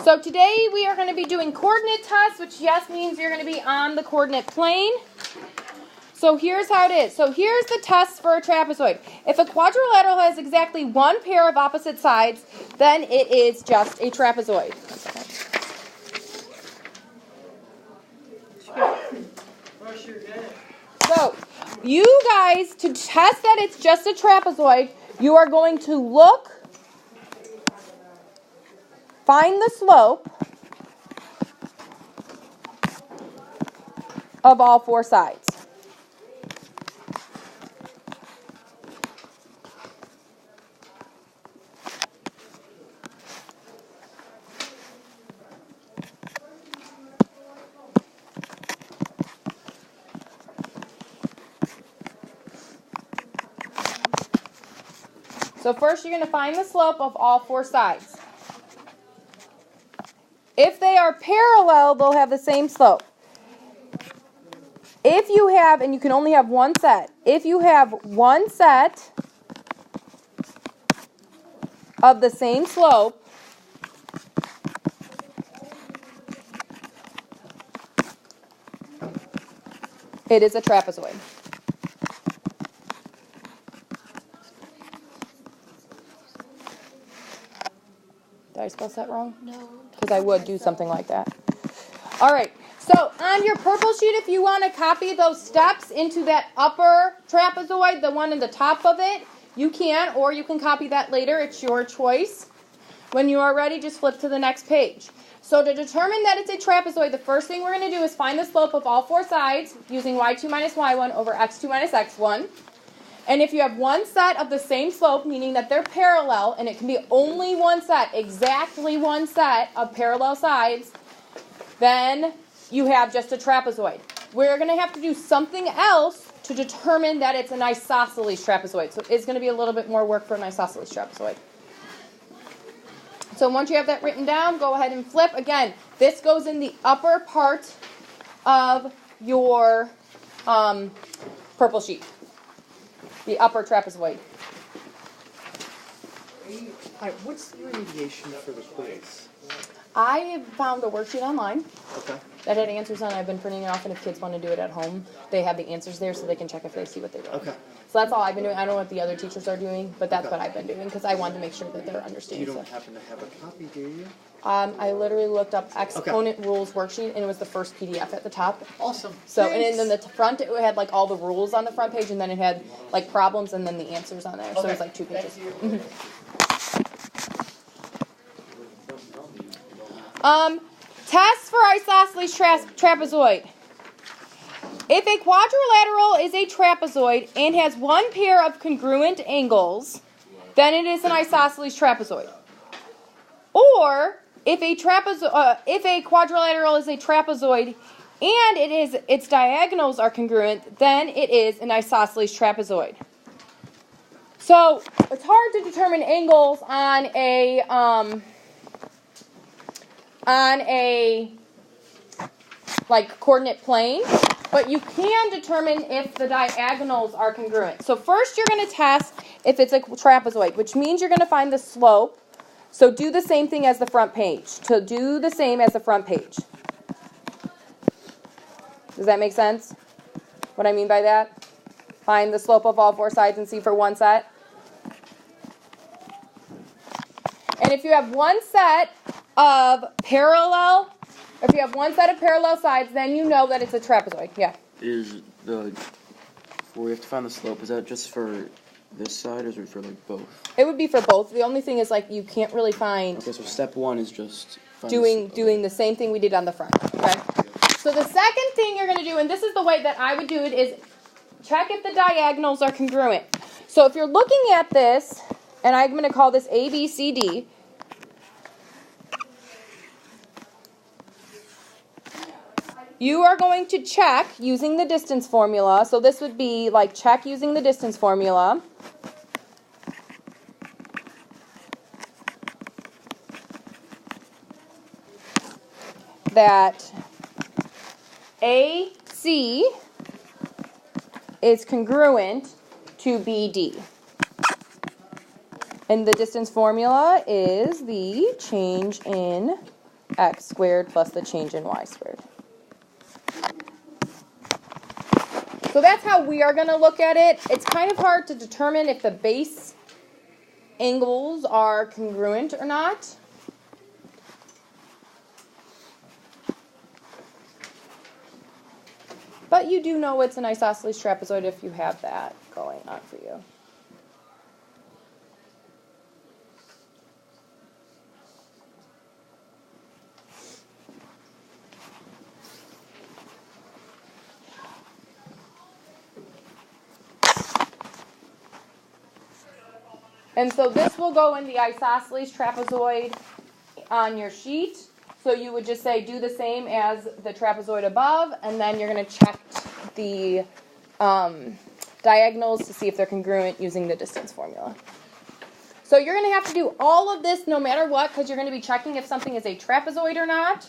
So today we are going to be doing coordinate tests, which yes means you're going to be on the coordinate plane. So here's how it is. So here's the test for a trapezoid. If a quadrilateral has exactly one pair of opposite sides, then it is just a trapezoid. So you guys, to test that it's just a trapezoid, you are going to look, find the slope of all four sides. So first you're going to find the slope of all four sides. If they are parallel, they'll have the same slope. If you have, and you can only have one set, if you have one set of the same slope, it is a trapezoid. Did I spell that wrong? No. Because I would do something like that. All right. So on your purple sheet, if you want to copy those steps into that upper trapezoid, the one in the top of it, you can, or you can copy that later. It's your choice. When you are ready, just flip to the next page. So to determine that it's a trapezoid, the first thing we're going to do is find the slope of all four sides using y2 minus y1 over x2 minus x1. And if you have one set of the same slope, meaning that they're parallel, and it can be only one set, exactly one set of parallel sides, then you have just a trapezoid. We're going to have to do something else to determine that it's an isosceles trapezoid. So it's going to be a little bit more work for an isosceles trapezoid. So once you have that written down, go ahead and flip. Again, this goes in the upper part of your purple sheet. The upper trapezoid. Hi, what's the abbreviation for the quiz? I have found a worksheet online Okay. that had answers on it. I've been printing it off, and if kids want to do it at home, they have the answers there so they can check if they see what they wrote. Okay. So that's all I've been doing. I don't know what the other teachers are doing, but that's what I've been doing because I wanted to make sure that they're understanding. You don't stuff. happen to have a copy, do you? I literally looked up exponent rules worksheet, and it was the first PDF at the top. Awesome. So, Thanks. and then the front, it had like all the rules on the front page, and then it had like problems and then the answers on there. So it was like 2 pages. Test for isosceles trapezoid. If a quadrilateral is a trapezoid and has one pair of congruent angles, then it is an isosceles trapezoid. Or if a quadrilateral is a trapezoid and its diagonals are congruent, then it is an isosceles trapezoid. So it's hard to determine angles on a like coordinate plane, but you can determine if the diagonals are congruent. So first you're going to test if it's a trapezoid, which means you're going to find the slope. So do the same thing as the front page. So do the same as the front page. Does that make sense? What I mean by that? Find the slope of all four sides and see for one set. And if you have one set of parallel sides, then you know that it's a trapezoid. Yeah. Is the where we have to find the slope, is that just for this side or is it for like both? It would be for both. The only thing is like you can't really find Okay, so step one is just doing the same thing we did on the front. Okay. So the second thing you're going to do, and this is the way that I would do it, is check if the diagonals are congruent. So if you're looking at this, and I'm going to call this A, B, C, D. You are going to check using the distance formula. So this would be like check using the distance formula. That AC is congruent to BD. And the distance formula is the change in x squared plus the change in y squared. So that's how we are going to look at it. It's kind of hard to determine if the base angles are congruent or not. But you do know it's an isosceles trapezoid if you have that going on for you. And so this will go in the isosceles trapezoid on your sheet. So you would just say do the same as the trapezoid above, and then you're going to check the diagonals to see if they're congruent using the distance formula. So you're going to have to do all of this no matter what, because you're going to be checking if something is a trapezoid or not.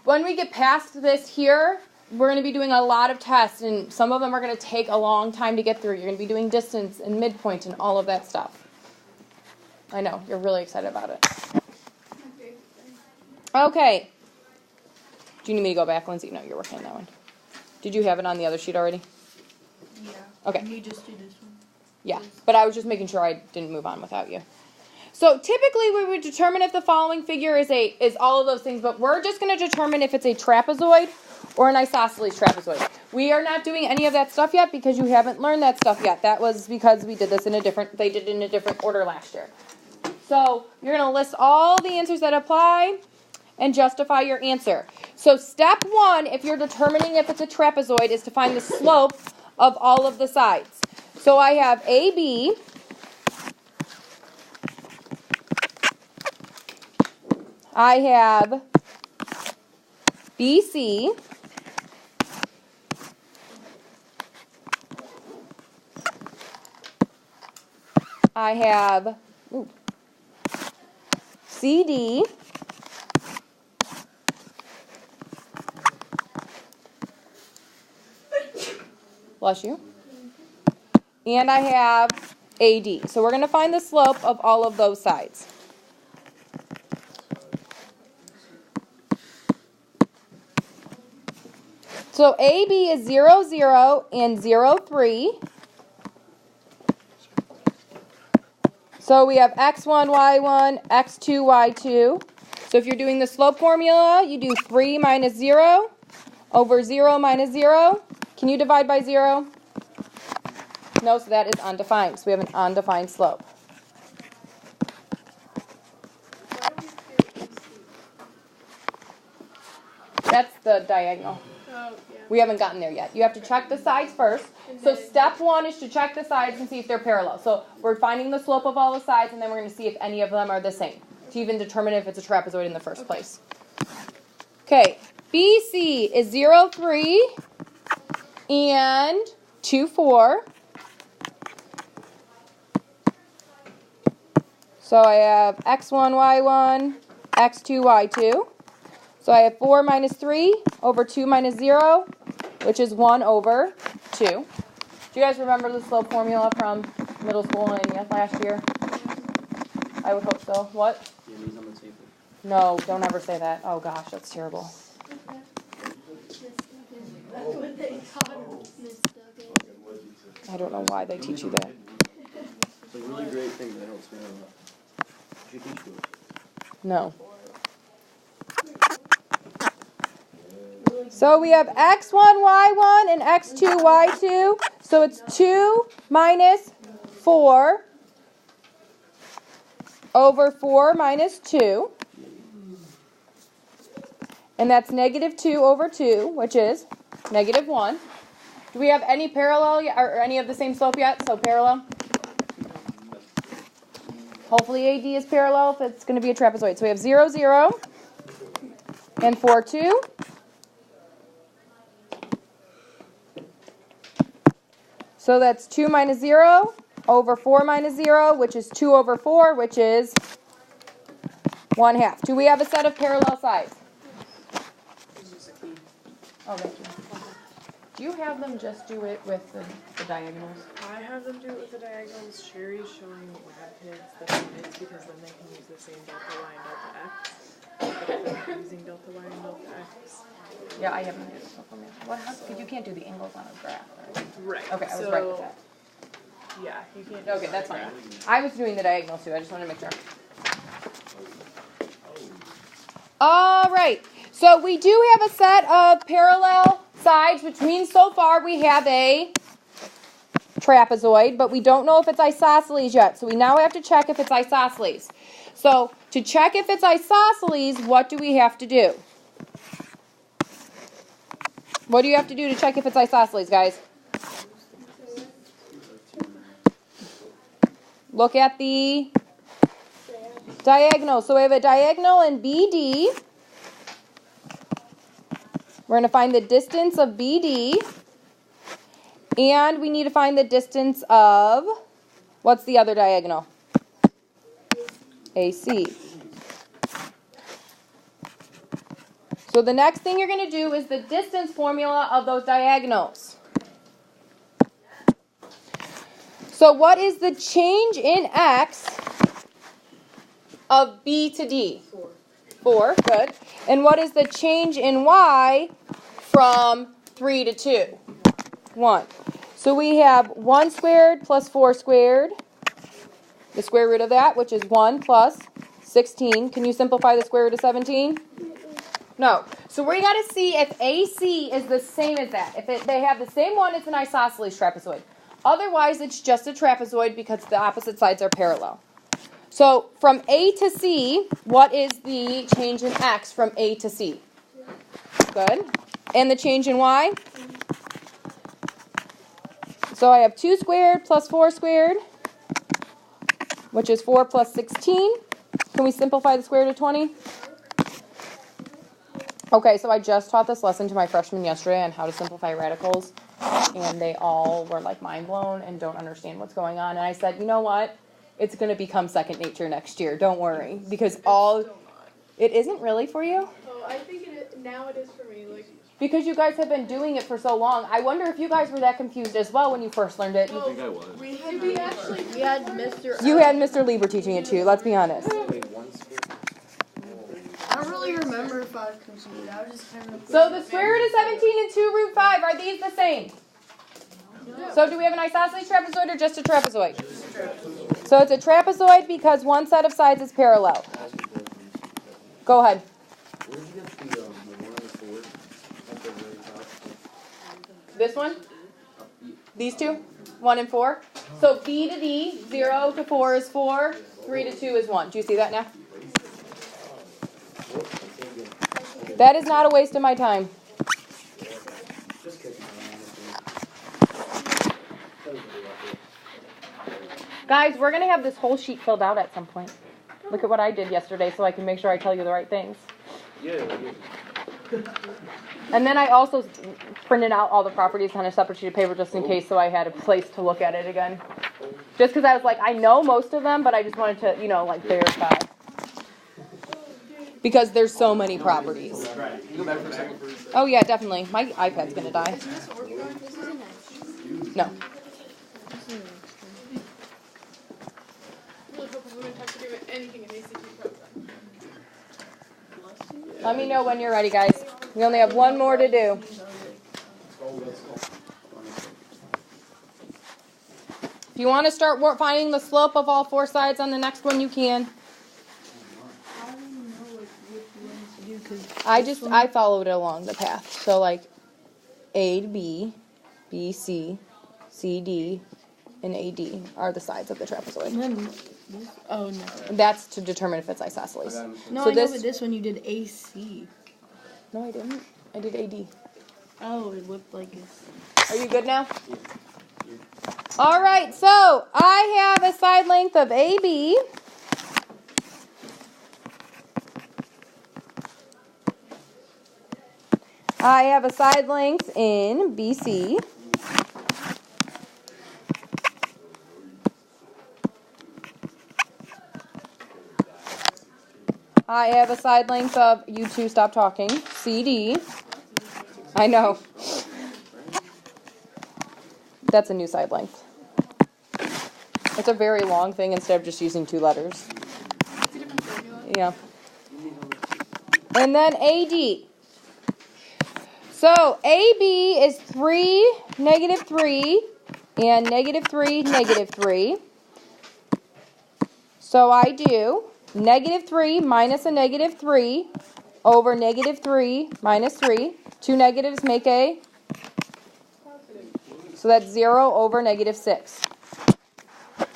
When we get past this here, we're going to be doing a lot of tests, and some of them are going to take a long time to get through. You're going to be doing distance and midpoint and all of that stuff. I know, you're really excited about it. Okay. Do you need me to go back, Lindsay? No, you're working on that one. Did you have it on the other sheet already? Yeah. Okay. You just do this one. Yeah, but I was just making sure I didn't move on without you. So typically we would determine if the following figure is all of those things, but we're just going to determine if it's a trapezoid or an isosceles trapezoid. We are not doing any of that stuff yet because you haven't learned that stuff yet. That was because we did this they did it in a different order last year. So you're going to list all the answers that apply and justify your answer. So step one, if you're determining if it's a trapezoid, is to find the slope of all of the sides. So I have AB. I have BC. I have CD. Bless you. And I have AD. So we're going to find the slope of all of those sides. So AB is 0, 0, and 0, 3. So we have x1, y1, x2, y2. So if you're doing the slope formula, you do 3 minus 0 over 0 minus 0. Can you divide by 0? No, so that is undefined. So we have an undefined slope. That's the diagonal. Oh, yeah. We haven't gotten there yet. You have to check the sides first. So step one is to check the sides and see if they're parallel. So we're finding the slope of all the sides, and then we're going to see if any of them are the same to even determine if it's a trapezoid in the first place. Okay, BC is 0, 3 and 2, 4. So I have x1, y1, x2, y2. So I have 4 minus 3 over 2 minus 0, which is 1 over 2. Do you guys remember the slope formula from middle school and last year? I would hope so. What? No, don't ever say that. Oh gosh, that's terrible. That's what they taught Miss Duggan. I don't know why they teach you that. It's a really great thing that helps me a lot. You should teach you. No. So we have x1, y1, and x2, y2. So it's 2 minus 4 over 4 minus 2. And that's negative 2 over 2, which is negative 1. Do we have any parallel yet, or any of the same slope yet? So parallel. Hopefully AD is parallel if it's going to be a trapezoid. So we have 0, 0, and 4, 2. So that's 2 minus 0 over 4 minus 0, which is 2 over 4, which is 1/2. Do we have a set of parallel sides? Oh, thank you. Do you have them just do it with the diagonals? I have them do it with the diagonals. Sherry's showing lab kids the units because then they can use the same delta y and delta x. Using delta y and delta x. Yeah, I haven't made this one. What? You can't do the angles on a graph, right? Right. Okay, I was right with that. Yeah, you can't. do Okay, that that's on a fine. graph. I was doing the diagonals too. I just wanted to make sure. All right. So we do have a set of parallel sides, which means so far we have a trapezoid, but we don't know if it's isosceles yet. So we now have to check if it's isosceles. So to check if it's isosceles, what do we have to do? What do you have to do to check if it's isosceles, guys? Look at the diagonal. So we have a diagonal in BD. We're going to find the distance of BD. And we need to find the distance of, what's the other diagonal? AC. So the next thing you're going to do is the distance formula of those diagonals. So what is the change in x of B to D? 4, good. And what is the change in y from 3 to 2? 1. So we have 1 squared plus 4 squared. The square root of that, which is 1 plus 16. Can you simplify the square root of 17? No. So we got to see if AC is the same as that. If they have the same one, it's an isosceles trapezoid. Otherwise, it's just a trapezoid because the opposite sides are parallel. So from A to C, what is the change in x from A to C? Good. And the change in y? So I have 2 squared plus 4 squared, which is 4 plus 16. Can we simplify the square root of 20? Okay, so I just taught this lesson to my freshmen yesterday on how to simplify radicals, and they all were like mind blown and don't understand what's going on. And I said, you know what? It's going to become second nature next year. Don't worry, because it isn't really for you. Oh, I think now it is for me. Like, Because you guys have been doing it for so long. I wonder if you guys were that confused as well when you first learned it. well, I think I was. we had Mr. You had Mr. Lieber teaching it too, let's be honest. I don't really remember if I was confused. I was just kind of. So the square root of 17 and 2 root 5, are these the same? So do we have an isosceles trapezoid or just a trapezoid? So it's a trapezoid because one set of sides is parallel. Go ahead. Where did you get the 1 and the 4? At the very top? This one? These two? 1 and 4? So B to D, 0 to 4 is 4, 3 to 2 is 1. Do you see that now? That is not a waste of my time. Guys, we're going to have this whole sheet filled out at some point. Look at what I did yesterday so I can make sure I tell you the right things. Yeah. And then I also printed out all the properties on a separate sheet of paper just in case so I had a place to look at it again. Just because I was like, I know most of them, but I just wanted to, like verify. Because there's so many properties. Oh yeah, definitely. My iPad's going to die. No. Really hope we wouldn't have to do anything in ACT program. Let me know when you're ready, guys. We only have one more to do. If you want to start finding the slope of all 4 sides on the next one, you can. I followed it along the path. So like A to B, B, C, C, D, and AD are the sides of the trapezoid. Oh, no. That's to determine if it's isosceles. No, So I know, but this one you did AC. No, I didn't. I did AD. Oh, it looked like it's... Are you good now? All right, so I have a side length of AB. I have a side length in BC. I have a side length of, you two stop talking, CD. I know. That's a new side length. It's a very long thing instead of just using 2 letters. Yeah. and then AD. So AB is 3, negative 3, and negative 3, negative 3. So I do negative 3 minus a negative 3 over negative 3 minus 3. Two negatives make a, so that's 0 over negative 6.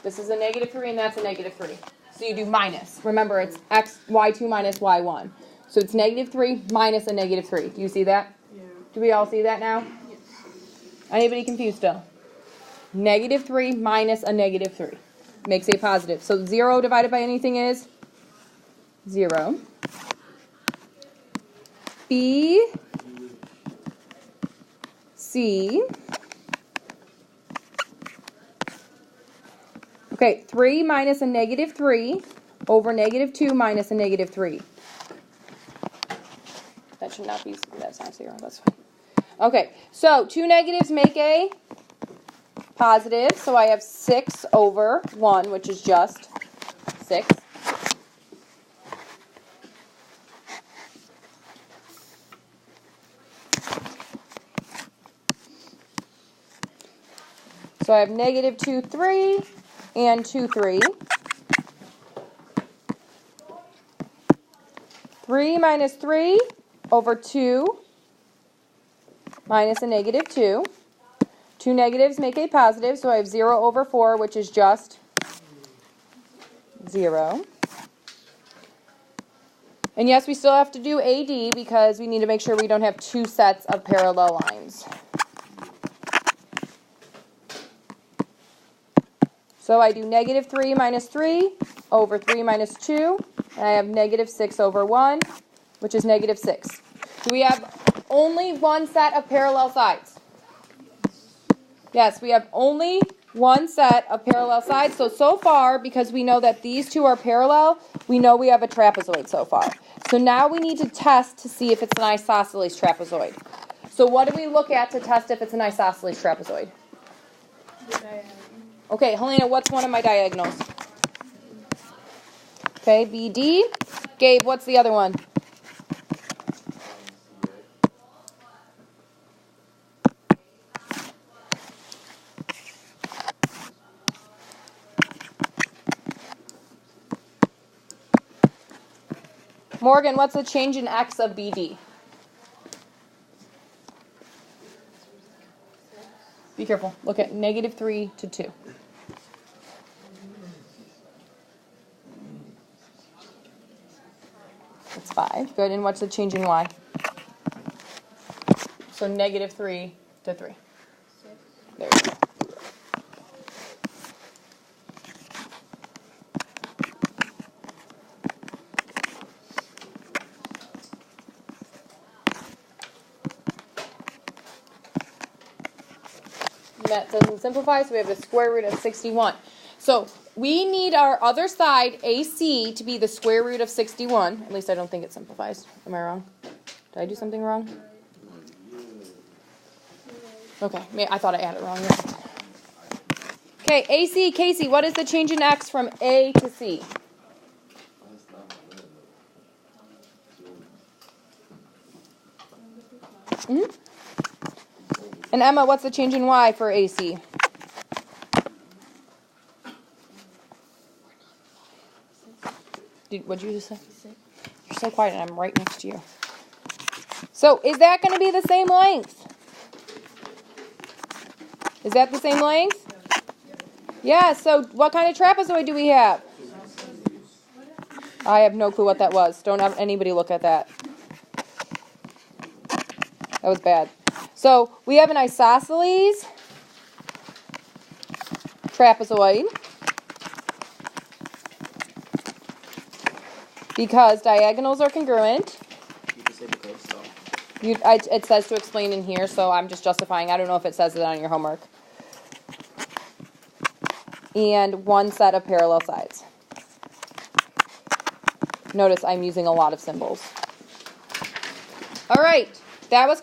This is a negative 3 and that's a negative 3. So you do minus. Remember, it's x, y2 minus y1. So it's negative 3 minus a negative 3. Do you see that? Yeah. Do we all see that now? Yes. Anybody confused still? Negative 3 minus a negative 3 makes a positive. So 0 divided by anything is 0. B, C. Okay, 3 minus a negative 3 over negative 2 minus a negative 3. That should not be, that's not 0, that's fine. Okay, so two negatives make a positive, so I have 6 over 1, which is just 6. So I have negative 2, 3, and 2, 3. 3 minus 3 over 2 minus a negative 2. Two negatives make a positive, so I have 0 over 4, which is just 0. And yes, we still have to do AD because we need to make sure we don't have two sets of parallel lines. So I do negative 3 minus 3 over 3 minus 2, and I have negative 6 over 1, which is negative 6. Do we have only one set of parallel sides? Yes, we have only one set of parallel sides. So far, because we know that these two are parallel, we know we have a trapezoid so far. So now we need to test to see if it's an isosceles trapezoid. So what do we look at to test if it's an isosceles trapezoid? Okay, Helena, what's one of my diagonals? Okay, BD. Gabe, what's the other one? Morgan, what's the change in x of BD? Be careful. Look at negative 3 to 2. That's 5. Good. And what's the change in y? So negative 3 to 3. There you go. That doesn't simplify, so we have the square root of 61. So we need our other side, AC, to be the square root of 61. At least I don't think it simplifies. Am I wrong? Did I do something wrong? Okay, I thought I had it wrong. Okay, AC, Casey, what is the change in x from A to C? Mm-hmm. And Emma, what's the change in y for AC? What did you just say? You're so quiet and I'm right next to you. So is that going to be the same length? Is that the same length? Yeah, so what kind of trapezoid do we have? I have no clue what that was. Don't have anybody look at that. That was bad. So we have an isosceles trapezoid because diagonals are congruent. You can say because, so. It says to explain in here, so I'm just justifying. I don't know if it says it on your homework. And one set of parallel sides. Notice I'm using a lot of symbols. All right, that was